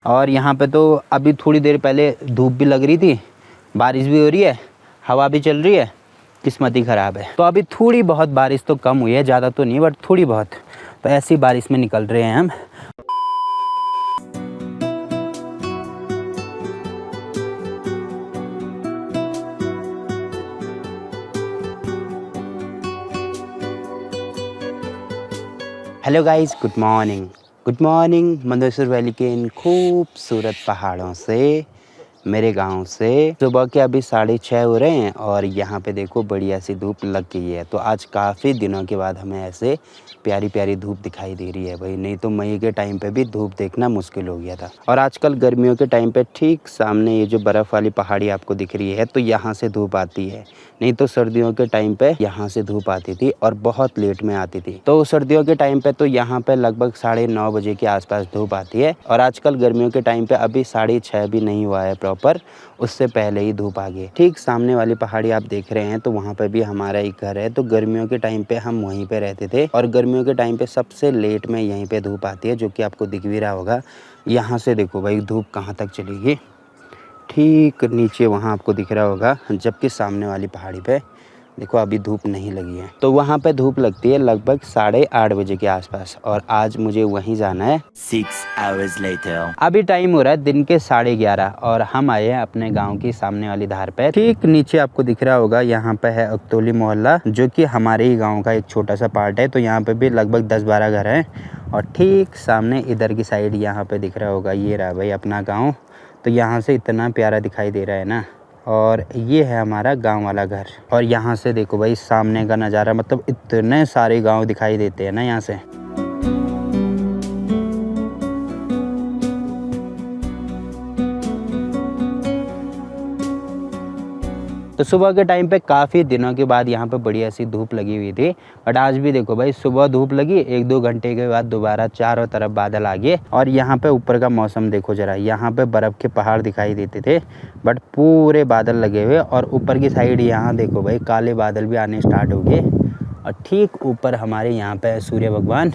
और यहाँ पे तो अभी थोड़ी देर पहले धूप भी लग रही थी, बारिश भी हो रही है, हवा भी चल रही है, किस्मत ही ख़राब है। तो अभी थोड़ी बहुत बारिश तो कम हुई है, ज़्यादा तो नहीं बट थोड़ी बहुत। तो ऐसी बारिश में निकल रहे हैं हम। Hello guys, good morning Mandsaur valley के इन खूबसूरत पहाड़ों से, मेरे गांव से। सुबह के अभी 6:30 हो रहे हैं और यहाँ पे देखो बढ़िया सी धूप लग गई है। तो आज काफ़ी दिनों के बाद हमें ऐसे प्यारी प्यारी धूप दिखाई दे रही है भाई। नहीं तो मई के टाइम पे भी धूप देखना मुश्किल हो गया था। और आजकल गर्मियों के टाइम पे ठीक सामने ये जो बर्फ़ वाली पहाड़ी आपको दिख रही है, तो यहाँ से धूप आती है। नहीं तो सर्दियों के टाइम पे यहाँ से धूप आती थी और बहुत लेट में आती थी। तो सर्दियों के टाइम पे तो यहाँ पे लगभग 9:30 बजे के आसपास धूप आती है। और आजकल गर्मियों के टाइम पे अभी 6:30 भी नहीं हुआ है प्रॉपर, उससे पहले ही धूप आ गई। ठीक सामने वाली पहाड़ी आप देख रहे हैं, तो वहाँ पे भी हमारा एक घर है। तो गर्मियों के टाइम पे हम वहीं पे रहते थे और गर्मियों के टाइम पे सबसे लेट में यहीं पे धूप आती है, जो कि आपको दिख भी रहा होगा। यहाँ से देखो भाई धूप कहाँ तक चलेगी, ठीक नीचे वहाँ आपको दिख रहा होगा। जबकि सामने वाली पहाड़ी पे देखो अभी धूप नहीं लगी है। तो वहाँ पे धूप लगती है लगभग 8:30 बजे के आसपास। और आज मुझे वहीं जाना है 6 hours later। अभी टाइम हो रहा है दिन के 11:30 और हम आए हैं अपने गांव की सामने वाली धार पे। ठीक नीचे आपको दिख रहा होगा, यहाँ पे है अकतौली मोहल्ला, जो कि हमारे ही गांव का एक छोटा सा पार्ट है। तो यहाँ पे भी लगभग 10-12 घर हैं। और ठीक सामने इधर की साइड यहाँ पे दिख रहा होगा, ये रहा भाई अपना गाँव। तो यहाँ से इतना प्यारा दिखाई दे रहा है ना। और ये है हमारा गांव वाला घर। और यहाँ से देखो भाई सामने का नज़ारा, मतलब इतने सारे गांव दिखाई देते हैं ना यहाँ से। तो सुबह के टाइम पे काफ़ी दिनों के बाद यहाँ पे बढ़िया सी धूप लगी हुई थी। बट आज भी देखो भाई सुबह धूप लगी, 1-2 घंटे के बाद दोबारा चारों तरफ बादल आ गए। और यहाँ पे ऊपर का मौसम देखो ज़रा, यहाँ पे बर्फ़ के पहाड़ दिखाई देते थे बट पूरे बादल लगे हुए। और ऊपर की साइड यहाँ देखो भाई काले बादल भी आने स्टार्ट हो गए। और ठीक ऊपर हमारे यहाँ पे सूर्य भगवान,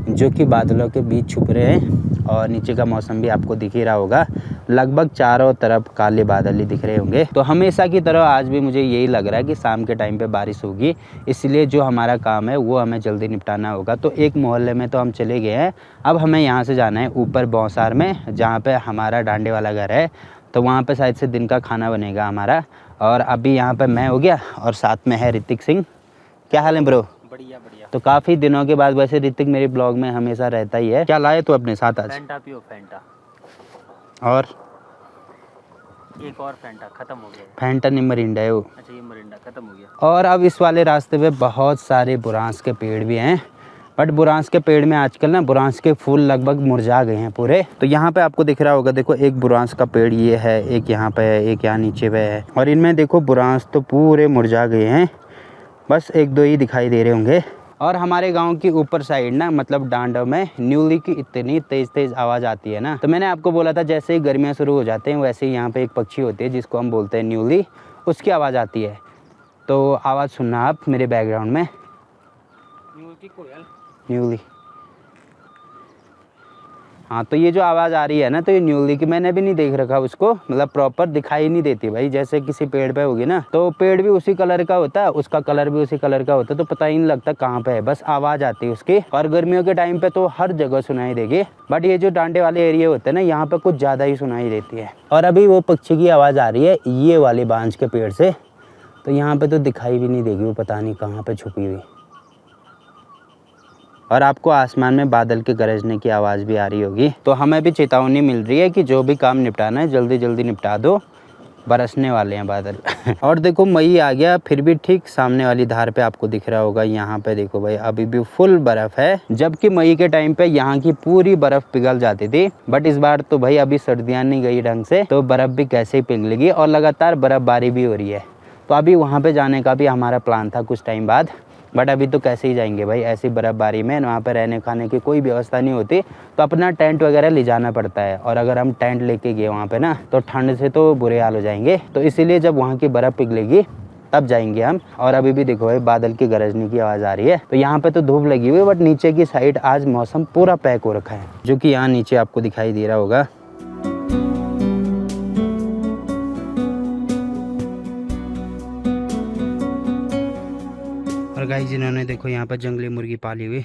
जो कि बादलों के बीच छुप रहे हैं। और नीचे का मौसम भी आपको दिख ही रहा होगा, लगभग चारों तरफ काले बादल ही दिख रहे होंगे। तो हमेशा की तरह आज भी मुझे यही लग रहा है कि शाम के टाइम पे बारिश होगी, इसलिए जो हमारा काम है वो हमें जल्दी निपटाना होगा। तो एक मोहल्ले में तो हम चले गए हैं, अब हमें यहाँ से जाना है ऊपर बौसार में, जहाँ पे हमारा डांडे वाला घर है। तो वहाँ पे शायद से दिन का खाना बनेगा हमारा। और अभी यहाँ पे मैं हो गया और साथ में है ऋतिक सिंह। क्या हाल है ब्रो? बढ़िया बढ़िया। तो काफ़ी दिनों के बाद, वैसे ऋतिक मेरे ब्लॉग में हमेशा रहता ही है। क्या लाए तो अपने साथ आज? फैंटा पियो फैंटा। और एक और फैंटा खत्म हो गया। फैंटा नहीं, मरिंडा है वो। अच्छा ये मरिंडा खत्म हो गया। और अब इस वाले रास्ते पे बहुत सारे बुरांस के पेड़ भी हैं। बट बुरांस के पेड़ में आजकल ना बुरांस के फूल लगभग मुरझा गए हैं पूरे। तो यहाँ पे आपको दिख रहा होगा, देखो एक बुरांस का पेड़ ये है, एक यहाँ पे है, एक यहाँ नीचे पे है। और इनमें देखो बुरांस तो पूरे मुरझा गए हैं, बस 1-2 ही दिखाई दे रहे होंगे। और हमारे गांव की ऊपर साइड ना, मतलब डांडा में न्यूली की इतनी तेज़ आवाज़ आती है ना। तो मैंने आपको बोला था जैसे ही गर्मियाँ शुरू हो जाते हैं वैसे ही यहाँ पे एक पक्षी होती है जिसको हम बोलते हैं न्यूली, उसकी आवाज़ आती है। तो आवाज़ सुनना आप मेरे बैकग्राउंड में, न्यूली। हाँ, तो ये जो आवाज़ आ रही है ना, तो ये न्यूली की, मैंने भी नहीं देख रखा उसको, मतलब प्रॉपर दिखाई नहीं देती भाई। जैसे किसी पेड़ पे होगी ना, तो पेड़ भी उसी कलर का होता है, उसका कलर भी उसी कलर का होता है, तो पता ही नहीं लगता कहाँ पे है, बस आवाज़ आती है उसकी। और गर्मियों के टाइम पे तो हर जगह सुनाई देगी, बट ये जो डांडे वाले एरिया होते हैं ना, यहाँ पे कुछ ज़्यादा ही सुनाई देती है। और अभी वो पक्षी की आवाज़ आ रही है ये वाली बांझ के पेड़ से, तो यहाँ पे तो दिखाई भी नहीं देगी, वो पता नहीं कहाँ पे छुपी हुई। और आपको आसमान में बादल के गरजने की आवाज़ भी आ रही होगी। तो हमें भी चेतावनी मिल रही है कि जो भी काम निपटाना है जल्दी जल्दी निपटा दो, बरसने वाले हैं बादल। और देखो मई आ गया, फिर भी ठीक सामने वाली धार पे आपको दिख रहा होगा, यहाँ पे देखो भाई अभी भी फुल बर्फ़ है। जबकि मई के टाइम पे यहाँ की पूरी बर्फ़ पिघल जाती थी, बट इस बार तो भाई अभी सर्दियाँ नहीं गई ढंग से, तो बर्फ़ भी कैसे ही पिघलेगी। और लगातार बर्फ़बारी भी हो रही है। तो अभी वहाँ पे जाने का भी हमारा प्लान था कुछ टाइम बाद, बट अभी तो कैसे ही जाएंगे भाई, ऐसी बर्फ़बारी में वहाँ पे रहने खाने की कोई व्यवस्था नहीं होती, तो अपना टेंट वगैरह ले जाना पड़ता है। और अगर हम टेंट लेके गए वहाँ पे ना, तो ठंड से तो बुरे हाल हो जाएंगे। तो इसीलिए जब वहाँ की बर्फ़ पिघलेगी तब जाएंगे हम। और अभी भी देखो भाई बादल की गरजने की आवाज़ आ रही है। तो यहाँ पे तो धूप लगी हुई है, बट नीचे की साइड आज मौसम पूरा पैक हो रखा है, जो कि यहाँ नीचे आपको दिखाई दे रहा होगा। गाइस इन्होंने देखो यहाँ पर जंगली मुर्गी पाली हुई,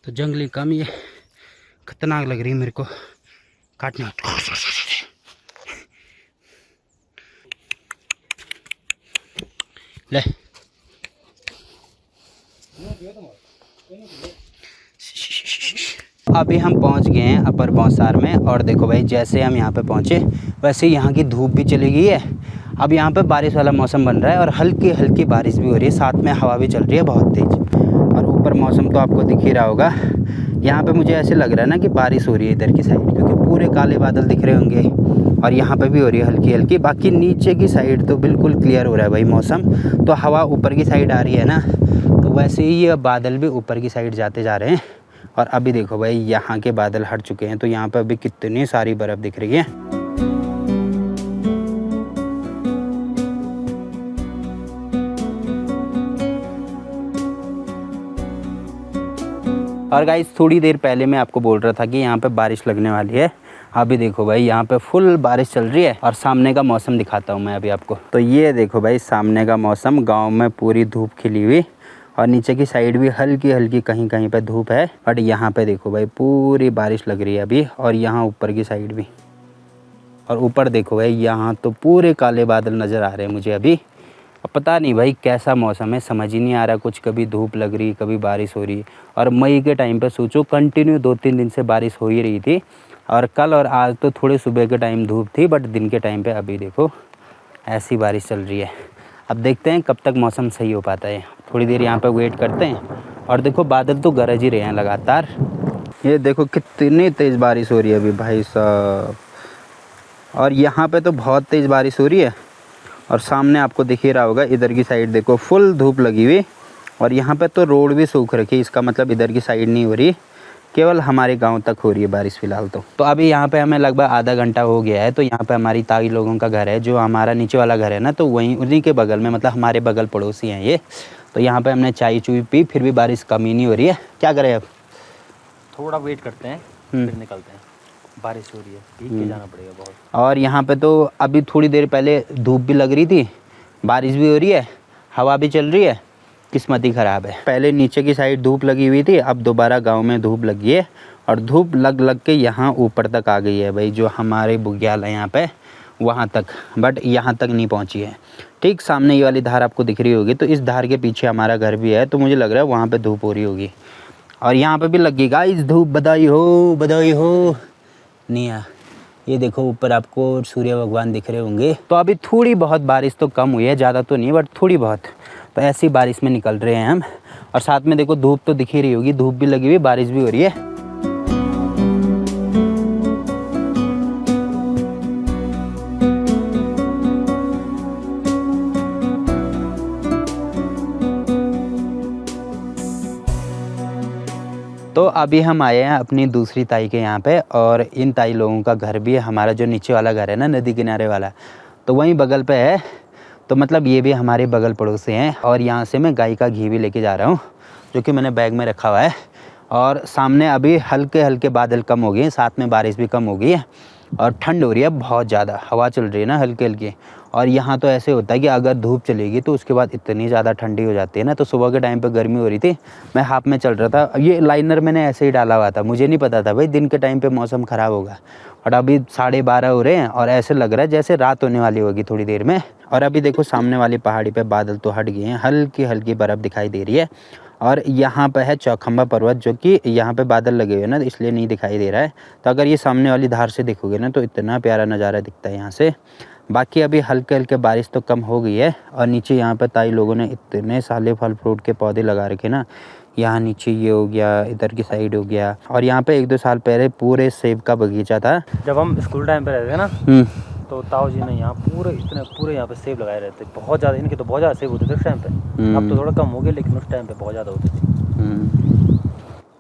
तो जंगली कम ये खतरनाक लग रही है मेरे को काटने। ले अभी हम पहुंच गए हैं अपर बौसार में, और देखो भाई जैसे हम यहाँ पे पहुँचे वैसे यहाँ की धूप भी चली गई है। अब यहाँ पे बारिश वाला मौसम बन रहा है और हल्की हल्की बारिश भी हो रही है, साथ में हवा भी चल रही है बहुत तेज़। और ऊपर मौसम तो आपको दिख ही रहा होगा, यहाँ पे मुझे ऐसे लग रहा है ना कि बारिश हो रही है इधर की साइड, क्योंकि पूरे काले बादल दिख रहे होंगे और यहाँ पे भी हो रही है हल्की हल्की। बाकी नीचे की साइड तो बिल्कुल क्लियर हो रहा है भाई मौसम, तो हवा ऊपर की साइड आ रही है ना, तो वैसे ही ये बादल भी ऊपर की साइड जाते जा रहे हैं। और अभी देखो भाई यहाँ के बादल हट चुके हैं, तो यहाँ पर अभी कितनी सारी बर्फ़ दिख रही है। और गाइस थोड़ी देर पहले मैं आपको बोल रहा था कि यहाँ पे बारिश लगने वाली है। अभी देखो भाई यहाँ पे फुल बारिश चल रही है, और सामने का मौसम दिखाता हूँ मैं अभी आपको। तो ये देखो भाई सामने का मौसम, गांव में पूरी धूप खिली हुई और नीचे की साइड भी हल्की हल्की कहीं कहीं पे धूप है, बट यहाँ पे देखो भाई पूरी बारिश लग रही है अभी, और यहाँ ऊपर की साइड भी। और ऊपर देखो भाई यहाँ तो पूरे काले बादल नज़र आ रहे हैं मुझे अभी। अब पता नहीं भाई कैसा मौसम है, समझ ही नहीं आ रहा कुछ, कभी धूप लग रही कभी बारिश हो रही। और मई के टाइम पे सोचो कंटिन्यू 2-3 दिन से बारिश हो ही रही थी, और कल और आज तो थोड़े सुबह के टाइम धूप थी, बट दिन के टाइम पे अभी देखो ऐसी बारिश चल रही है। अब देखते हैं कब तक मौसम सही हो पाता है, थोड़ी देर यहाँ पे वेट करते हैं। और देखो बादल तो गरज ही रहे हैं लगातार, ये देखो कितनी तेज़ बारिश हो रही है अभी भाई साहब। और यहाँ पे तो बहुत तेज़ बारिश हो रही है, और सामने आपको दिख ही रहा होगा इधर की साइड देखो फुल धूप लगी हुई, और यहाँ पे तो रोड भी सूख रखी, इसका मतलब इधर की साइड नहीं हो रही, केवल हमारे गांव तक हो रही है बारिश फ़िलहाल। तो अभी यहाँ पे हमें लगभग आधा घंटा हो गया है, तो यहाँ पे हमारी ताई लोगों का घर है, जो हमारा नीचे वाला घर है ना, तो वहीं उन्हीं के बगल में, मतलब हमारे बगल पड़ोसी हैं ये। तो यहाँ पे हमने चाय चुई पी, फिर भी बारिश कम ही नहीं हो रही है। क्या करें अब, थोड़ा वेट करते हैं फिर निकलते हैं, बारिश हो रही है, भीग के जाना पड़ेगा बहुत। और यहाँ पे तो अभी थोड़ी देर पहले धूप भी लग रही थी, बारिश भी हो रही है, हवा भी चल रही है, किस्मत ही ख़राब है। पहले नीचे की साइड धूप लगी हुई थी, अब दोबारा गांव में धूप लगी है, और धूप लग लग के यहाँ ऊपर तक आ गई है भाई, जो हमारे बुग्याल है यहाँ पे वहाँ तक, बट यहाँ तक नहीं पहुँची है। ठीक सामने ये वाली धार आपको दिख रही होगी, तो इस धार के पीछे हमारा घर भी है, तो मुझे लग रहा है वहाँ पर धूप हो रही होगी, और यहाँ पर भी लगी गाइस धूप। बधाई हो निया। ये देखो ऊपर आपको सूर्य भगवान दिख रहे होंगे। तो अभी थोड़ी बहुत बारिश तो कम हुई है, ज़्यादा तो नहीं बट थोड़ी बहुत, तो ऐसी बारिश में निकल रहे हैं हम। और साथ में देखो धूप तो दिख ही रही होगी, धूप भी लगी हुई, बारिश भी हो रही है। तो अभी हम आए हैं अपनी दूसरी ताई के यहाँ पे, और इन ताई लोगों का घर भी है, हमारा जो नीचे वाला घर है ना नदी किनारे वाला, तो वहीं बगल पे है, तो मतलब ये भी हमारे बगल पड़ोसी हैं। और यहाँ से मैं गाय का घी भी लेके जा रहा हूँ, जो कि मैंने बैग में रखा हुआ है। और सामने अभी हल्के हल्के बादल कम हो गए हैं, साथ में बारिश भी कम हो गई है, और ठंड हो रही है बहुत ज़्यादा, हवा चल रही है ना हल्की हल्की। और यहाँ तो ऐसे होता है कि अगर धूप चलेगी तो उसके बाद इतनी ज़्यादा ठंडी हो जाती है ना, तो सुबह के टाइम पे गर्मी हो रही थी, मैं हाफ में चल रहा था। ये लाइनर मैंने ऐसे ही डाला हुआ था, मुझे नहीं पता था भाई दिन के टाइम पे मौसम ख़राब होगा। और अभी 12:30 हो रहे हैं, और ऐसे लग रहा है जैसे रात होने वाली होगी थोड़ी देर में। और अभी देखो सामने वाली पहाड़ी पे बादल तो हट गए हैं, हल्की हल्की बर्फ़ दिखाई दे रही है। और यहाँ पे है चौखंबा पर्वत, जो कि यहाँ पे बादल लगे हुए हैं ना, इसलिए नहीं दिखाई दे रहा है। तो अगर ये सामने वाली धार से देखोगे ना, तो इतना प्यारा नज़ारा दिखता है यहाँ से। बाकी अभी हल्के हल्के बारिश तो कम हो गई है। और नीचे यहाँ पे ताई लोगों ने इतने सारे फल फ्रूट के पौधे लगा रखे ना, यहाँ नीचे ये हो गया, इधर की साइड हो गया, और यहाँ पे 1-2 साल पहले पूरे सेब का बगीचा था। जब हम स्कूल टाइम पे रहते थे ना, तो ताऊ जी ने यहाँ पूरे यहाँ पे सेब लगाए रहते, बहुत ज़्यादा, इनके तो बहुत ज़्यादा सेब होते थे उस टाइम पे। अब तो थोड़ा कम हो गया, लेकिन उस टाइम पे बहुत ज़्यादा होते थे।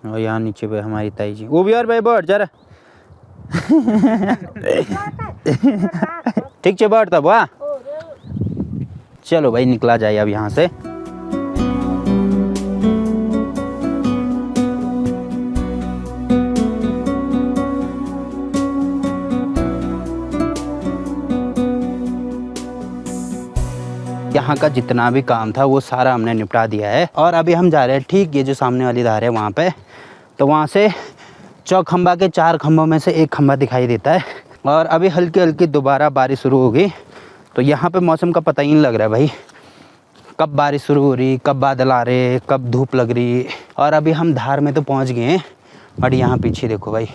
और यहाँ नीचे पे हमारी ताई जी, वो भी यार भाई बैठ जा रहा ठीक है बैठ तब। वाह चलो भाई निकला जाए अब यहाँ से। यहाँ का जितना भी काम था वो सारा हमने निपटा दिया है। और अभी हम जा रहे हैं ठीक ये जो सामने वाली धार है वहाँ पे, तो वहाँ से चौखंबा के 4 खंभों में से एक खंभा दिखाई देता है। और अभी हल्की हल्की दोबारा बारिश शुरू हो गई। तो यहाँ पे मौसम का पता ही नहीं लग रहा है भाई, कब बारिश शुरू हो रही, कब बादल आ रहे, कब धूप लग रही। और अभी हम धार में तो पहुँच गए हैं, बट यहाँ पीछे देखो भाई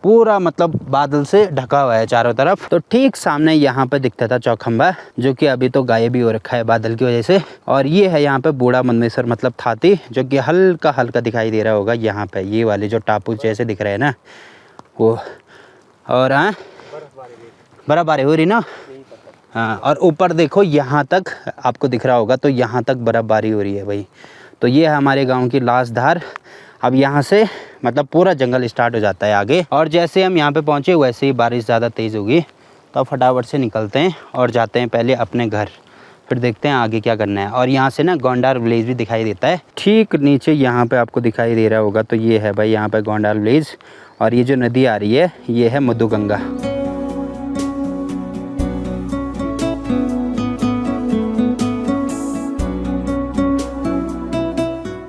पूरा मतलब बादल से ढका हुआ है चारों तरफ। तो ठीक सामने यहाँ पे दिखता था चौखंबा, जो कि अभी तो गायब भी हो रखा है बादल की वजह से। और ये है यहाँ पे बूढ़ा मंदमेश्वर मतलब थाती, जो कि हल्का हल्का दिखाई दे रहा होगा यहाँ पे, ये वाले जो टापू जैसे दिख रहे हैं ना वो। और हाँ बर्फबारी हो रही ना, हाँ। और ऊपर देखो यहाँ तक आपको दिख रहा होगा, तो यहाँ तक बर्फबारी हो रही है भाई। तो ये है हमारे गाँव की लास्ट धार। अब यहाँ से मतलब पूरा जंगल स्टार्ट हो जाता है आगे। और जैसे हम यहाँ पे पहुँचे वैसे ही बारिश ज़्यादा तेज़ होगी, तो अब फटाफट से निकलते हैं और जाते हैं पहले अपने घर, फिर देखते हैं आगे क्या करना है। और यहाँ से ना गोंडार विलेज भी दिखाई देता है ठीक नीचे, यहाँ पे आपको दिखाई दे रहा होगा। तो ये है भाई यहाँ पे गोंडार विलेज। और ये जो नदी आ रही है ये है मधुगंगा।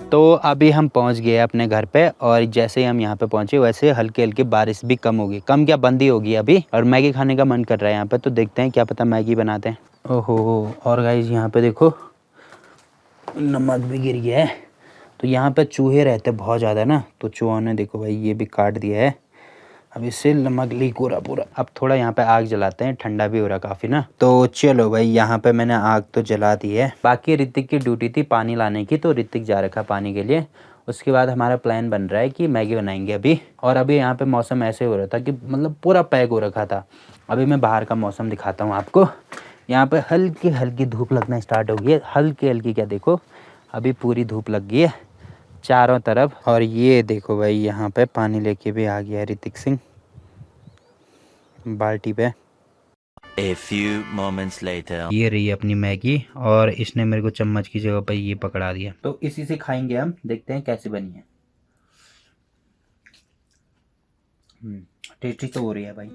तो अभी हम पहुंच गए अपने घर पे, और जैसे ही हम यहाँ पे पहुंचे वैसे हल्की हल्की बारिश भी कम होगी, कम क्या बंद ही होगी अभी। और मैगी खाने का मन कर रहा है यहाँ पे, तो देखते हैं क्या पता मैगी बनाते हैं। ओहो, और गाइस यहाँ पे देखो नमक भी गिर गया है। तो यहाँ पे चूहे रहते बहुत ज़्यादा ना, तो चूहों ने देखो भाई ये भी काट दिया है। अब इससे नमक लीक हो रहा पूरा। अब थोड़ा यहाँ पे आग जलाते हैं, ठंडा भी हो रहा काफ़ी ना। तो चलो भाई यहाँ पे मैंने आग तो जला दी है। बाकी ऋतिक की ड्यूटी थी पानी लाने की, तो ऋतिक जा रखा पानी के लिए। उसके बाद हमारा प्लान बन रहा है कि मैगी बनाएंगे अभी। और अभी यहाँ पे मौसम ऐसे हो रहा था कि मतलब पूरा पैक हो रखा था। अभी मैं बाहर का मौसम दिखाता हूँ आपको। यहाँ पे हल्की हल्की धूप लगना स्टार्ट हो गई है। हल्की हल्की क्या, देखो अभी पूरी धूप लग गई है चारों तरफ। और ये देखो भाई यहाँ पे पानी लेके भी आ गया ऋतिक सिंह बाल्टी पे। A few moments later. ये रही अपनी मैगी, और इसने मेरे को चम्मच की जगह पर ये पकड़ा दिया। तो इसी से खाएंगे हम, देखते हैं कैसे बनी है। टेस्टी तो हो रही है भाई।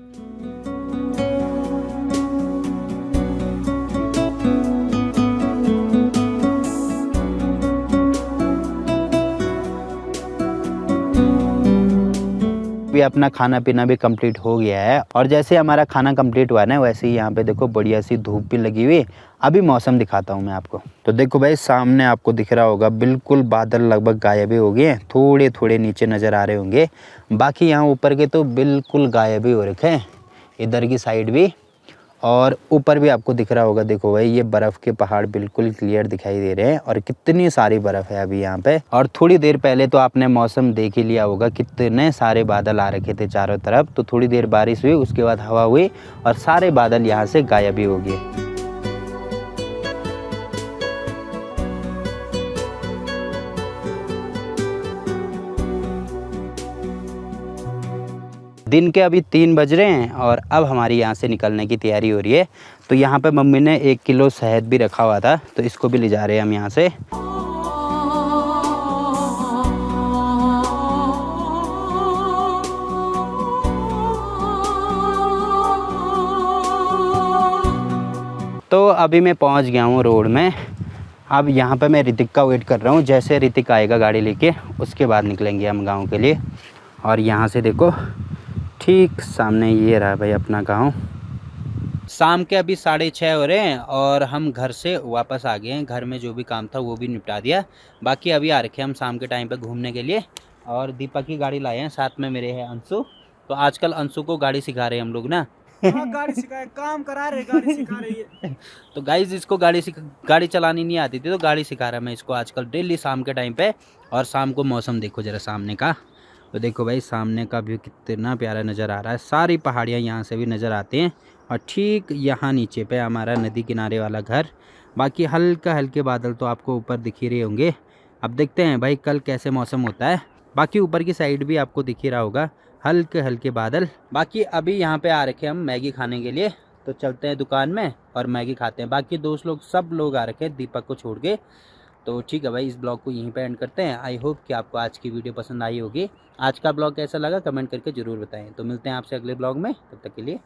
भी अपना खाना पीना भी कंप्लीट हो गया है। और जैसे हमारा खाना कंप्लीट हुआ ना, वैसे ही यहाँ पे देखो बढ़िया सी धूप भी लगी हुई। अभी मौसम दिखाता हूँ मैं आपको। तो देखो भाई सामने आपको दिख रहा होगा बिल्कुल बादल लगभग गायब ही हो गए, थोड़े थोड़े नीचे नज़र आ रहे होंगे। बाकी यहाँ ऊपर के तो बिल्कुल गायब ही हो रखे हैं, इधर की साइड भी। और ऊपर भी आपको दिख रहा होगा, देखो भाई ये बर्फ़ के पहाड़ बिल्कुल क्लियर दिखाई दे रहे हैं। और कितनी सारी बर्फ़ है अभी यहाँ पे। और थोड़ी देर पहले तो आपने मौसम देख ही लिया होगा, कितने सारे बादल आ रखे थे चारों तरफ। तो थोड़ी देर बारिश हुई, उसके बाद हवा हुई और सारे बादल यहाँ से गायब ही हो गए। दिन के अभी 3 बज रहे हैं और अब हमारी यहाँ से निकलने की तैयारी हो रही है। तो यहाँ पे मम्मी ने 1 किलो शहद भी रखा हुआ था, तो इसको भी ले जा रहे हैं हम यहाँ से। तो अभी मैं पहुँच गया हूँ रोड में। अब यहाँ पे मैं ऋतिक का वेट कर रहा हूँ। जैसे ऋतिक आएगा गाड़ी लेके, उसके बाद निकलेंगे हम गाँव के लिए। और यहाँ से देखो ठीक सामने ये रहा भाई अपना गांव। शाम के अभी 6:30 हो रहे हैं और हम घर से वापस आ गए हैं। घर में जो भी काम था वो भी निपटा दिया। बाकी अभी आ रखे हम शाम के टाइम पे घूमने के लिए। और दीपक की गाड़ी लाए हैं, साथ में मेरे है अंशु। तो आजकल अंशु को गाड़ी सिखा रहे हैं हम लोग ना। गाड़ी सिखाए, काम करा रहे, गाड़ी सिखा रही है। तो गाइज इसको गाड़ी चलानी नहीं आती थी, तो गाड़ी सिखा रहा मैं इसको आजकल डेली शाम के टाइम पे। और शाम को मौसम देखो ज़रा सामने का, तो देखो भाई सामने का व्यू कितना प्यारा नज़र आ रहा है। सारी पहाड़ियाँ यहाँ से भी नज़र आती हैं। और ठीक यहाँ नीचे पे हमारा नदी किनारे वाला घर। बाकी हल्का हल्के बादल तो आपको ऊपर दिख ही रहे होंगे। अब देखते हैं भाई कल कैसे मौसम होता है। बाकी ऊपर की साइड भी आपको दिख ही रहा होगा हल्के हल्के बादल। बाकी अभी यहाँ पे आ रखे हम मैगी खाने के लिए, तो चलते हैं दुकान में और मैगी खाते हैं। बाकी दोस्त लोग सब लोग आ रखे हैं दीपक को छोड़ के। तो ठीक है भाई, इस ब्लॉग को यहीं पे एंड करते हैं। आई होप कि आपको आज की वीडियो पसंद आई होगी। आज का ब्लॉग कैसा लगा कमेंट करके ज़रूर बताएं। तो मिलते हैं आपसे अगले ब्लॉग में, तब तक के लिए